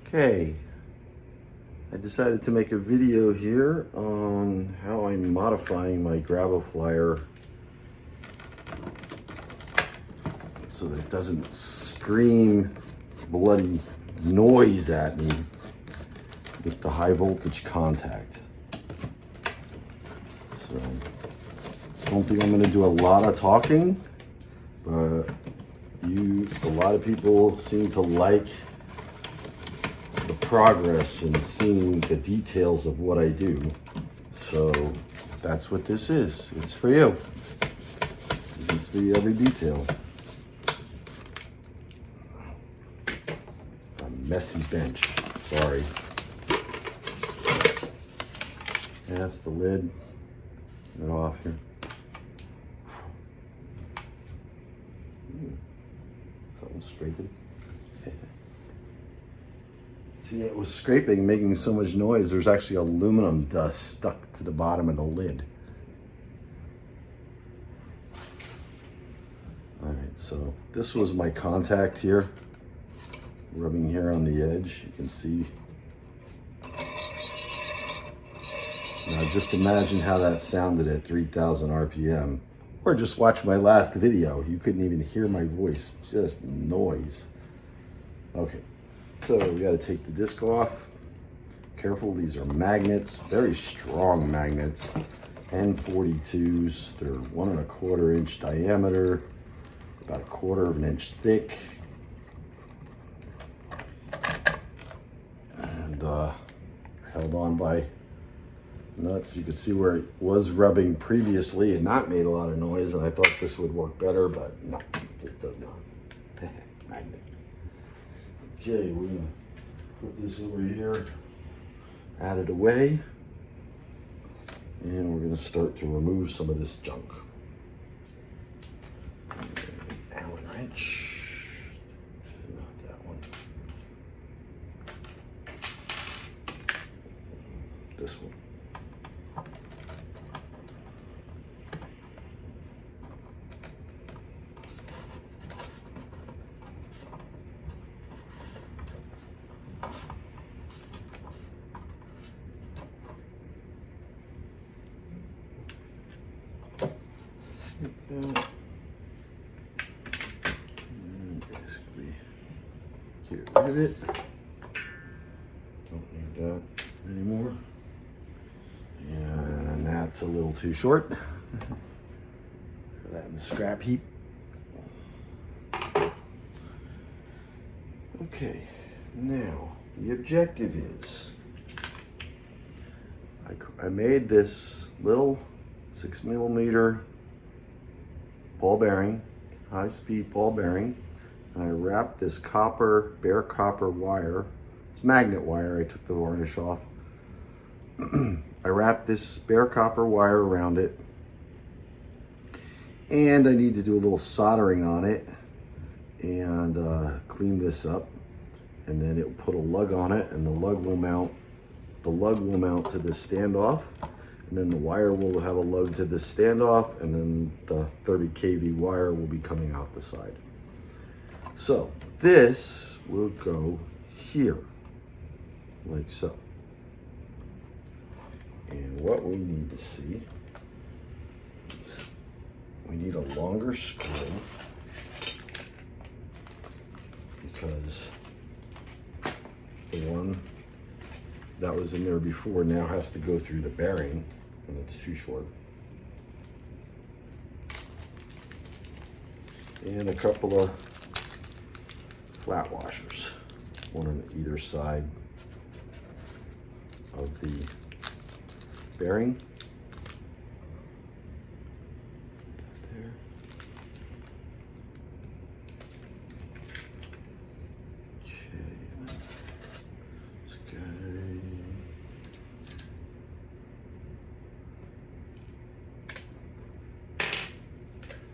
Okay, I decided to make a video here on how I'm modifying my gravel flyer so that it doesn't scream bloody noise at me with the high voltage contact. So I don't think I'm going to do a lot of talking, but a lot of people seem to like the progress and seeing the details of what I do. So that's what this is. It's for you. You can see every detail. A messy bench, sorry. And that's the lid. Get it off here. Something scraping. See, it was scraping, making so much noise. There's actually aluminum dust stuck to the bottom of the lid. All right, so this was my contact here, rubbing here on the edge. You can see. Now just imagine how that sounded at 3,000 RPM. Or just watch my last video. You couldn't even hear my voice, just noise. Okay. So we got to take the disc off. Careful, these are magnets, very strong magnets. N42s, they're 1 1/4 inch diameter, about 1/4 inch thick. And held on by nuts. You could see where it was rubbing previously and not made a lot of noise, and I thought this would work better, but no, it does not. Magnet. Okay, we're gonna put this over here, add it away, and we're gonna start to remove some of this junk. Allen wrench, not that one. This one. And basically get rid of it. Don't need that anymore. And that's a little too short. Put that in the scrap heap. Okay, now the objective is I made this little 6mm ball bearing, high-speed ball bearing, and I wrapped this bare copper wire. It's magnet wire. I took the varnish off. I wrapped this bare copper wire around it, and I need to do a little soldering on it and clean this up, and then it will put a lug on it, and the lug will mount to this standoff. And then the wire will have a lug to this standoff, and then the 30 kV wire will be coming out the side. So this will go here, like so. And what we need to see is we need a longer screw, because the one that was in there before now has to go through the bearing, and it's too short. And a couple of flat washers, one on either side of the bearing. There.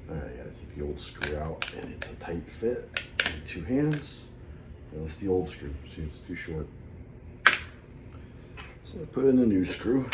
Alright, I gotta take the old screw out, and it's a tight fit in 2 hands. And that's the old screw. See, it's too short. So I put in a new screw.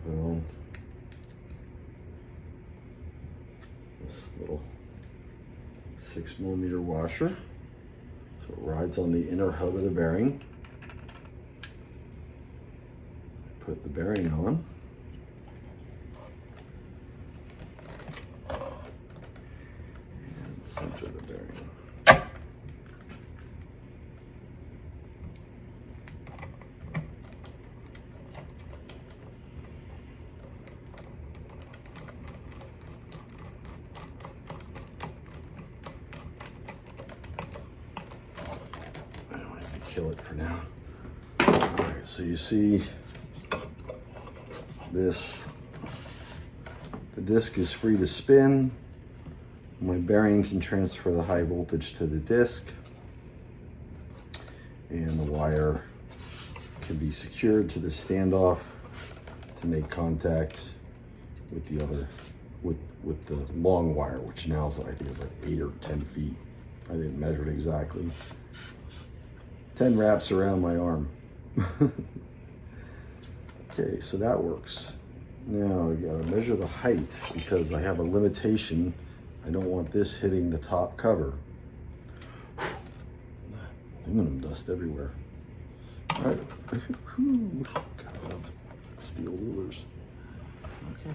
Put on this little 6mm washer. So it rides on the inner hub of the bearing. Put the bearing on. And center the bearing. Kill it for now. All right, so you see this, the disc is free to spin. My bearing can transfer the high voltage to the disc, and the wire can be secured to the standoff to make contact with the other, with the long wire, which now is, I think is like 8 or 10 feet. I didn't measure it exactly. 10 wraps around my arm. Okay, so that works. Now I gotta measure the height because I have a limitation. I don't want this hitting the top cover. Aluminum dust everywhere. All right. God, I love steel rulers. Okay.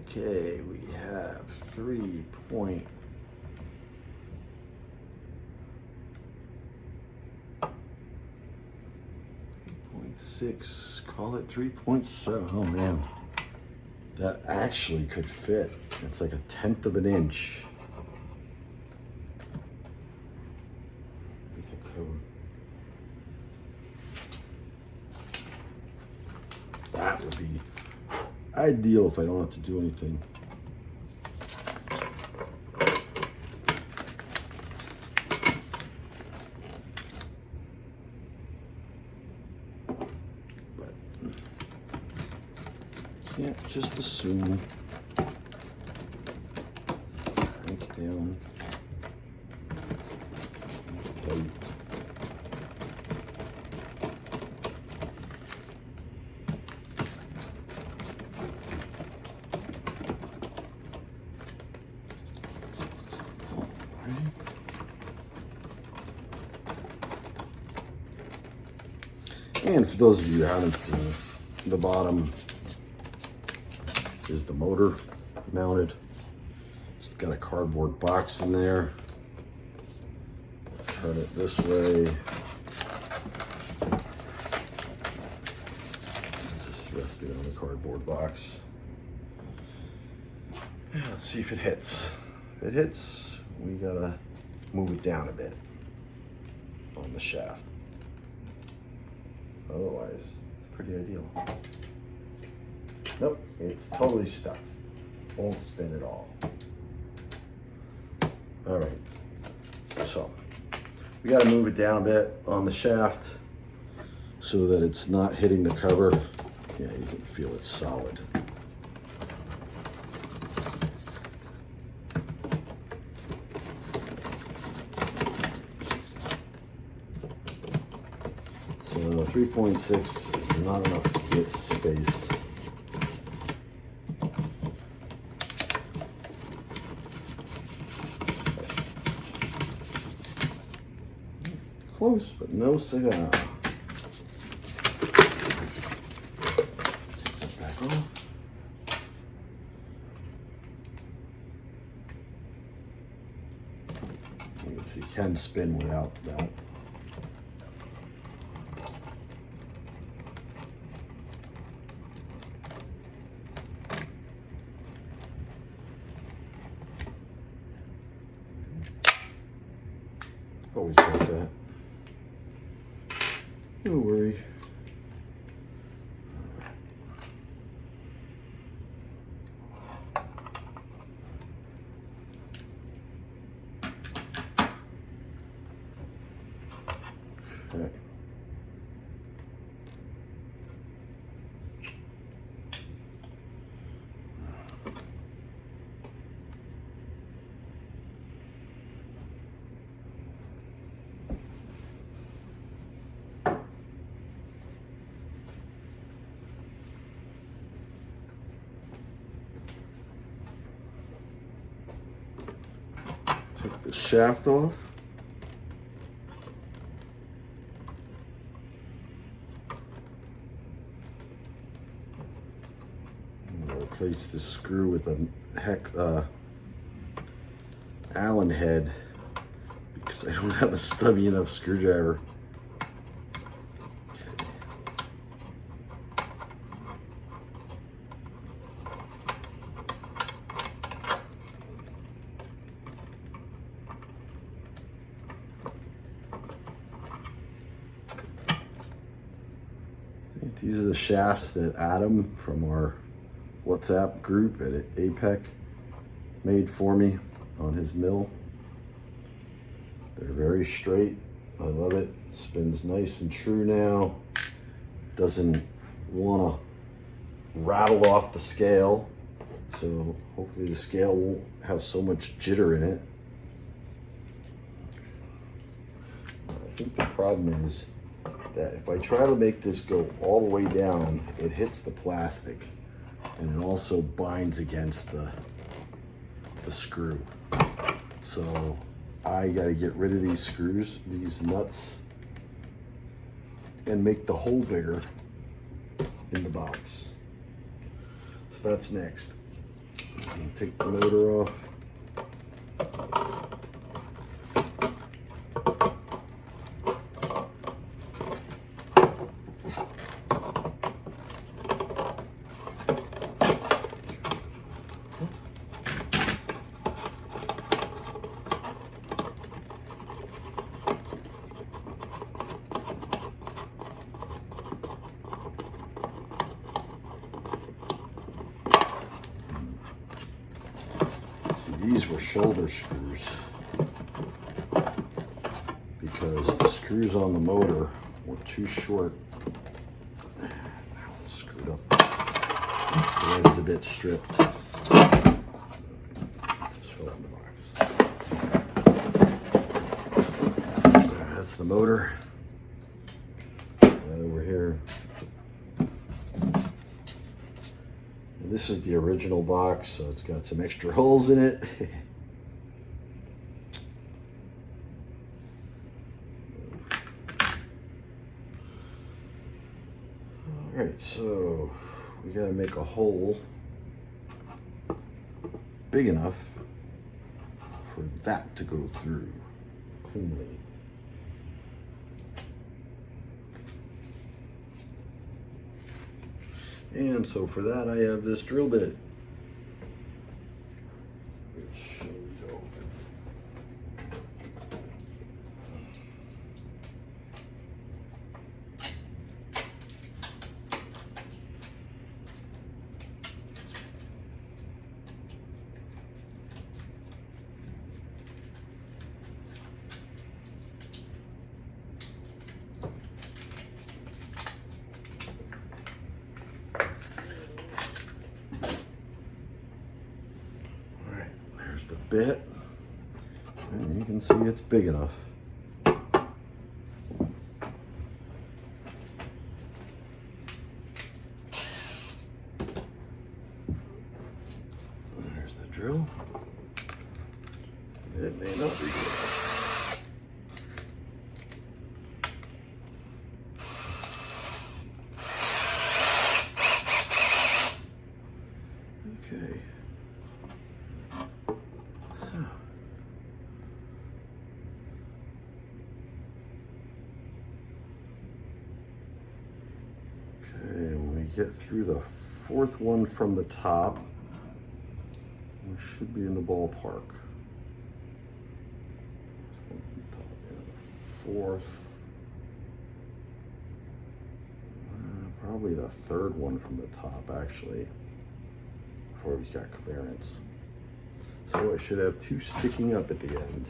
Okay, we have 3.6, call it 3.7. Oh man, that actually could fit. It's like 1/10 of an inch. With the cover. That would be ideal if I don't have to do anything. Can't just assume. Crank it down. Tight. And for those of you who haven't seen, the bottom is the motor mounted. It's got a cardboard box in there. Turn it this way. Just resting on the cardboard box. Yeah, let's see if it hits. If it hits, we gotta move it down a bit on the shaft. Otherwise, it's pretty ideal. Nope, it's totally stuck. Won't spin at all. All right, so we got to move it down a bit on the shaft so that it's not hitting the cover. Yeah, you can feel it's solid. So 3.6 is not enough to get space. Close, but no cigar. Back on. You can see you can spin without that. Always like that. No worry. Take the shaft off. Replace this screw with a Allen head because I don't have a stubby enough screwdriver. These are the shafts that Adam from our WhatsApp group at APEC made for me on his mill. They're very straight. I love it. Spins nice and true now. Doesn't want to rattle off the scale. So hopefully the scale won't have so much jitter in it. I think the problem is that if I try to make this go all the way down, it hits the plastic and it also binds against the screw. So I got to get rid of these screws, these nuts, and make the hole bigger in the box. So that's next. Take the motor off. These were shoulder screws because the screws on the motor were too short. Now it's screwed up. The leg's a bit stripped. Just fill in the box. That's the motor. Put that over here. This is the original box, so it's got some extra holes in it. All right, so we got to make a hole big enough for that to go through cleanly. And so for that, I have this drill bit. Which we go. The bit, and you can see it's big enough. There's the drill. It may not be good. Okay. Get through the fourth one from the top, we should be in the ballpark. Fourth, probably the third one from the top actually, before we got clearance. So I should have two sticking up at the end.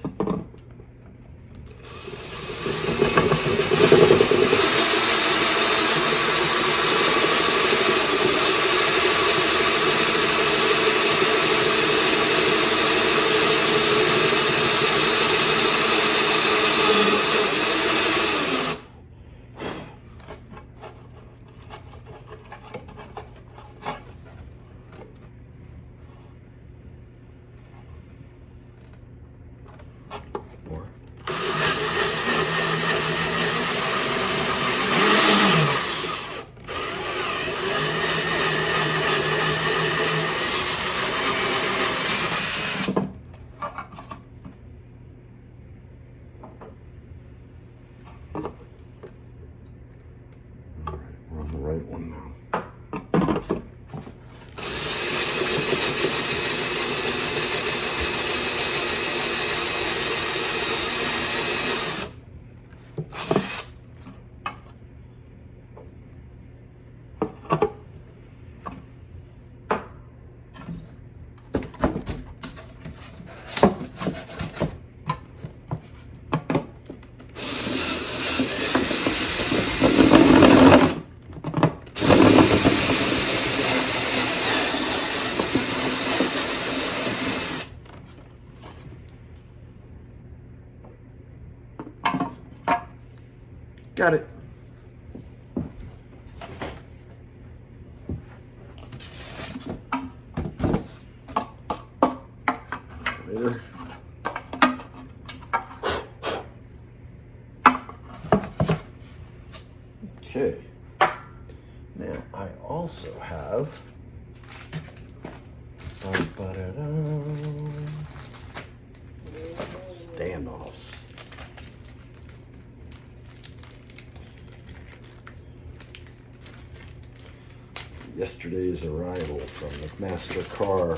Got it. Later. Okay. Now I also have standoffs. Yesterday's arrival from McMaster Car.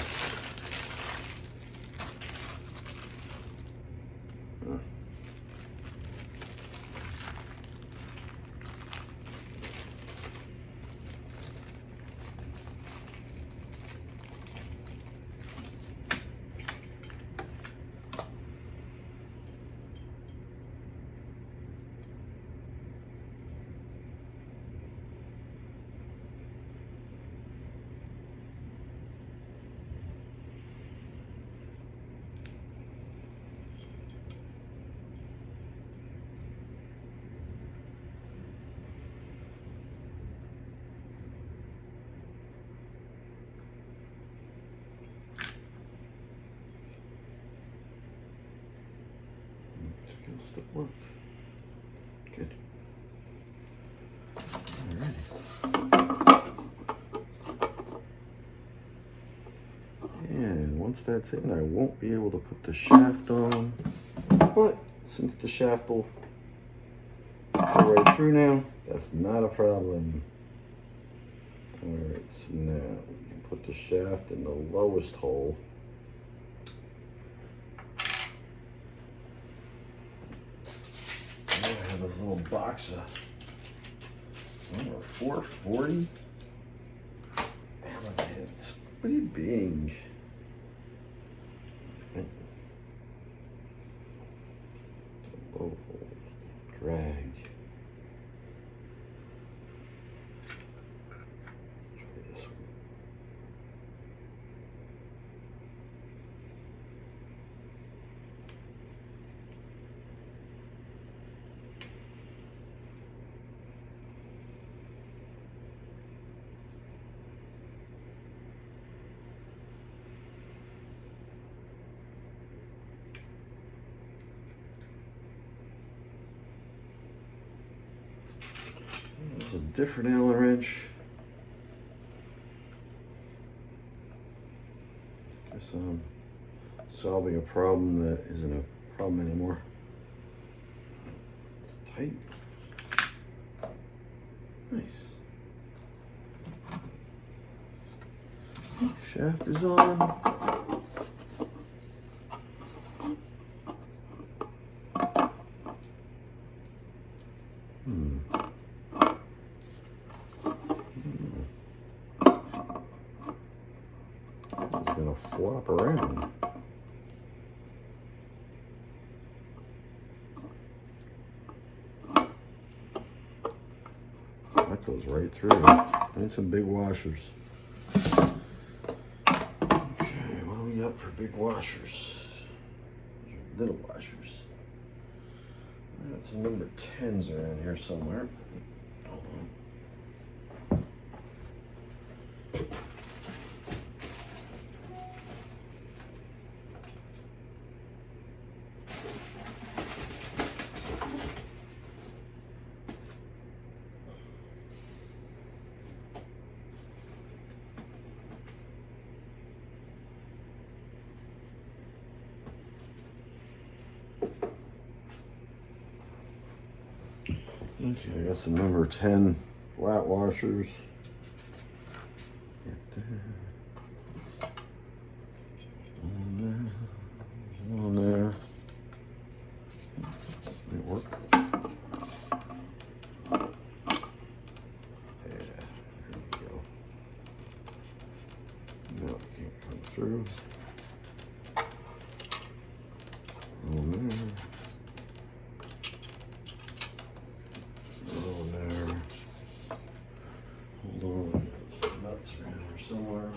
Still work. Good. Alrighty. And once that's in, I won't be able to put the shaft on. But since the shaft will go right through now, that's not a problem. Alright, so now we can put the shaft in the lowest hole. I have this little box of number 440. And it's pretty big. Oh, drag. Try this one. There's a different Allen wrench. Guess I'm solving a problem that isn't a problem anymore. It's tight. Nice. Shaft is on. It's gonna flop around. That goes right through. I need some big washers. Okay, what do we got for big washers? Little washers. I got some number 10s around here somewhere. Hold on. Okay, I got some number 10 flat washers. On there. Might work. Yeah, there we go. No, it can't come through. On there. Hold on, some nuts around here somewhere.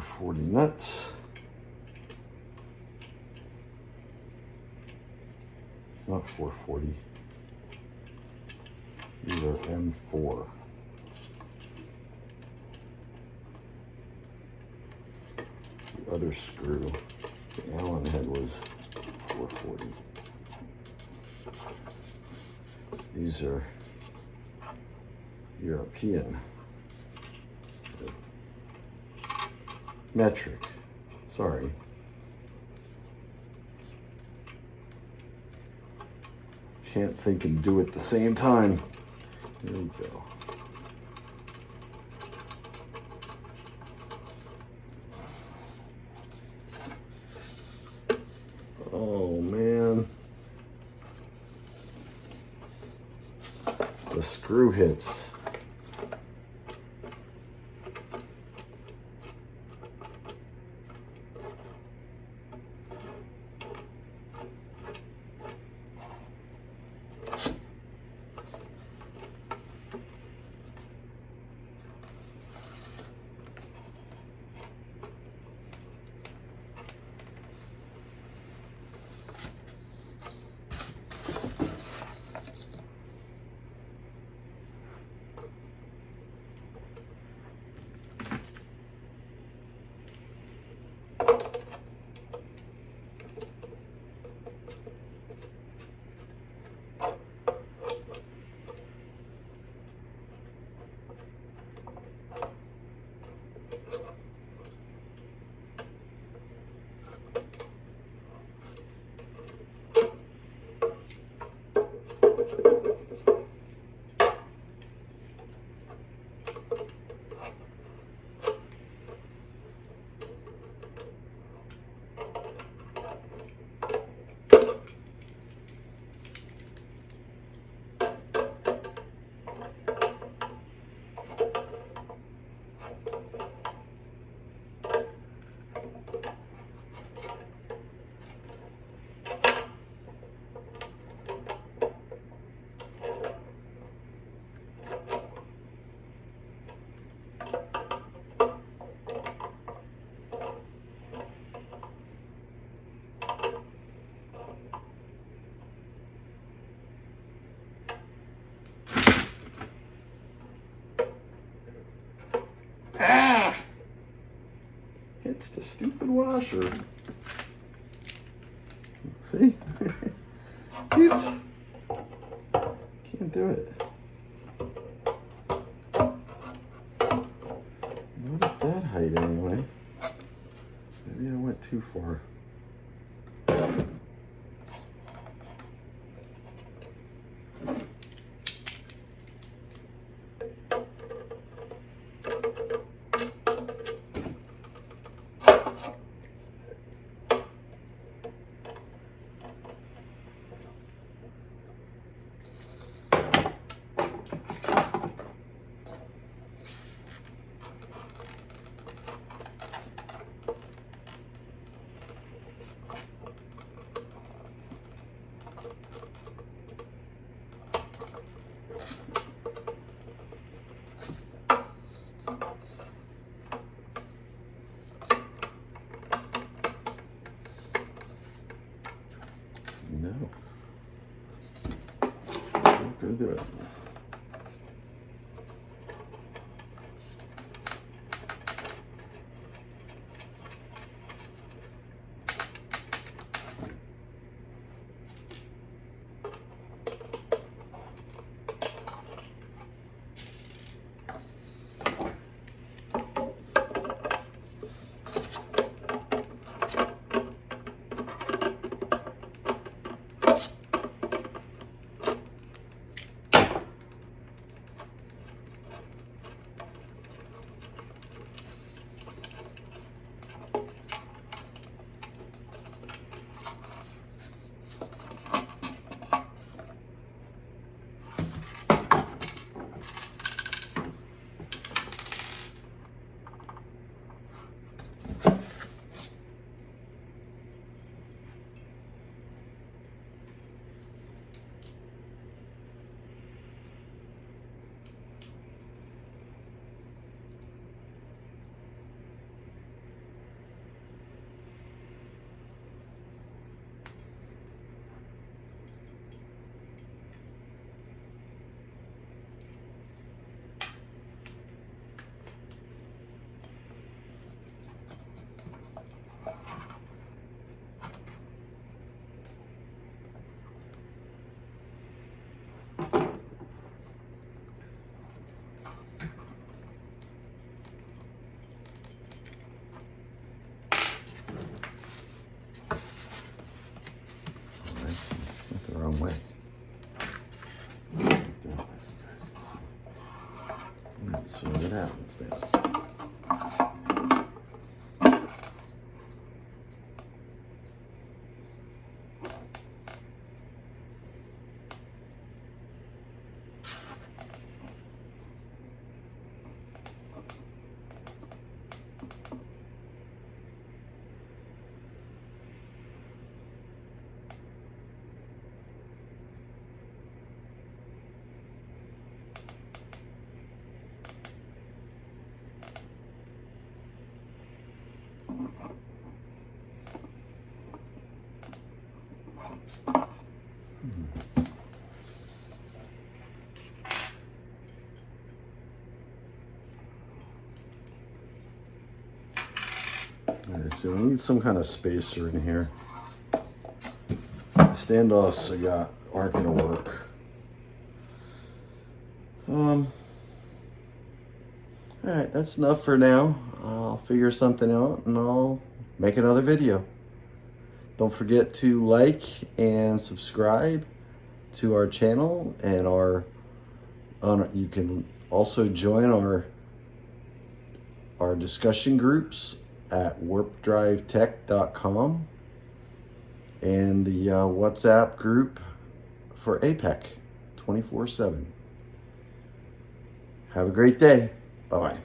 440 nuts. Not 440. These are M4. The other screw, the Allen head, was 440. These are European. Metric. Sorry. Can't think and do it at the same time. There we go. Oh man. The screw hits. Ah! It's the stupid washer. See? Oops. Can't do it. Not at that height anyway. Maybe I went too far. No. Not gonna do it. wrong way. Let's see what happens now. Alright, so we need some kind of spacer in here. Standoffs I got aren't gonna work. Alright, that's enough for now. I'll figure something out and I'll make another video. Don't forget to like and subscribe to our channel, and you can also join our discussion groups at warpdrivetech.com and the WhatsApp group for APEC 24/7. Have a great day. Bye-bye.